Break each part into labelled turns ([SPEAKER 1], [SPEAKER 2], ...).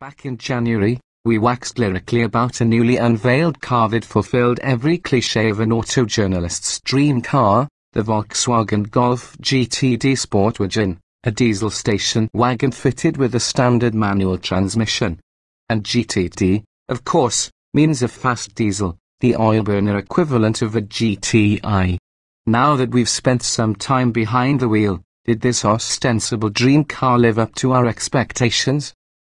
[SPEAKER 1] Back in January, we waxed lyrically about a newly unveiled car that fulfilled every cliché of an auto journalist's dream car, the Volkswagen Golf GTD SportWagen, a diesel station wagon fitted with a standard manual transmission. And GTD, of course, means a fast diesel, the oil burner equivalent of a GTI. Now that we've spent some time behind the wheel, did this ostensible dream car live up to our expectations?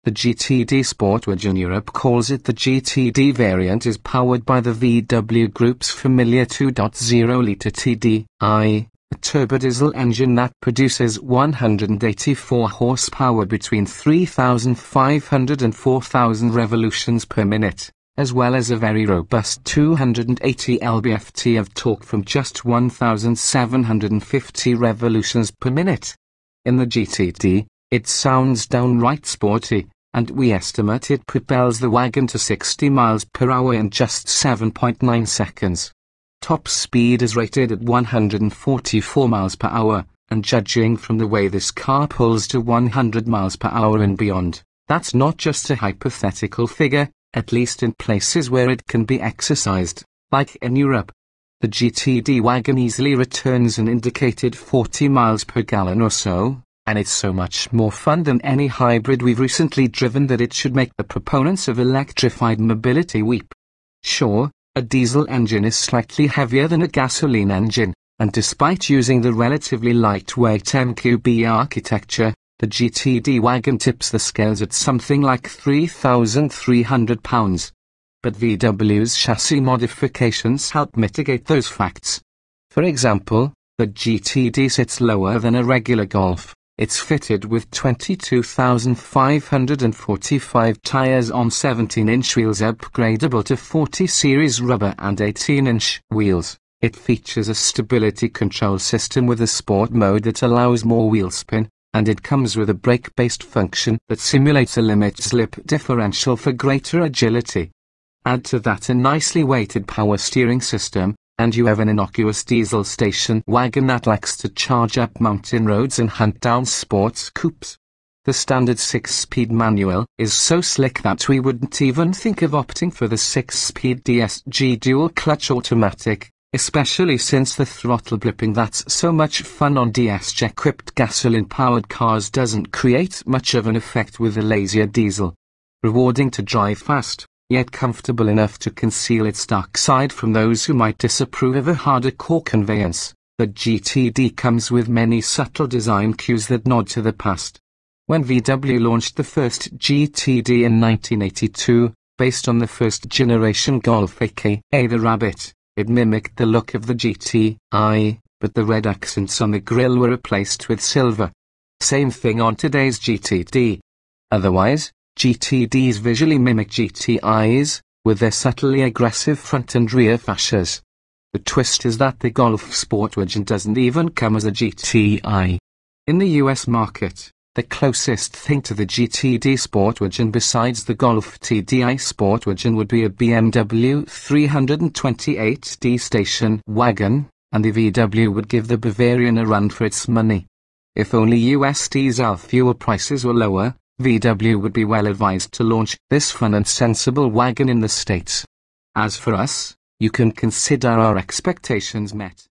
[SPEAKER 1] The GTD SportWagen Europe calls it the GTD variant is powered by the VW Group's familiar 2.0-litre TDI, a turbodiesel engine that produces 184 horsepower between 3,500 and 4,000 revolutions per minute, as well as a very robust 280 lb-ft of torque from just 1,750 revolutions per minute. In the GTD, it sounds downright sporty, and we estimate it propels the wagon to 60 miles per hour in just 7.9 seconds. Top speed is rated at 144 miles per hour, and judging from the way this car pulls to 100 miles per hour and beyond, that's not just a hypothetical figure, at least in places where it can be exercised, like in Europe. The GTD wagon easily returns an indicated 40 miles per gallon or so, and it's so much more fun than any hybrid we've recently driven that it should make the proponents of electrified mobility weep. Sure, a diesel engine is slightly heavier than a gasoline engine, and despite using the relatively lightweight MQB architecture, the GTD wagon tips the scales at something like 3,300 pounds. But VW's chassis modifications help mitigate those facts. For example, the GTD sits lower than a regular Golf. It's fitted with 22,545 tires on 17-inch wheels upgradable to 40 series rubber and 18-inch wheels. It features a stability control system with a sport mode that allows more wheel spin, and it comes with a brake-based function that simulates a limit-slip differential for greater agility. Add to that a nicely weighted power steering system, and you have an innocuous diesel station wagon that likes to charge up mountain roads and hunt down sports coupes. The standard 6-speed manual is so slick that we wouldn't even think of opting for the 6-speed DSG dual-clutch automatic, especially since the throttle blipping that's so much fun on DSG-equipped gasoline-powered cars doesn't create much of an effect with a lazier diesel. Rewarding to drive fast, yet comfortable enough to conceal its dark side from those who might disapprove of a harder core conveyance, the GTD comes with many subtle design cues that nod to the past. When VW launched the first GTD in 1982, based on the first-generation Golf aka the Rabbit, it mimicked the look of the GTI, but the red accents on the grille were replaced with silver. Same thing on today's GTD. Otherwise, GTDs visually mimic GTIs, with their subtly aggressive front and rear fascias. The twist is that the Golf SportWagen doesn't even come as a GTI. In the US market, the closest thing to the GTD SportWagen besides the Golf TDI SportWagen would be a BMW 328d station wagon, and the VW would give the Bavarian a run for its money. If only US diesel fuel prices were lower, VW would be well advised to launch this fun and sensible wagon in the States. As for us, you can consider our expectations met.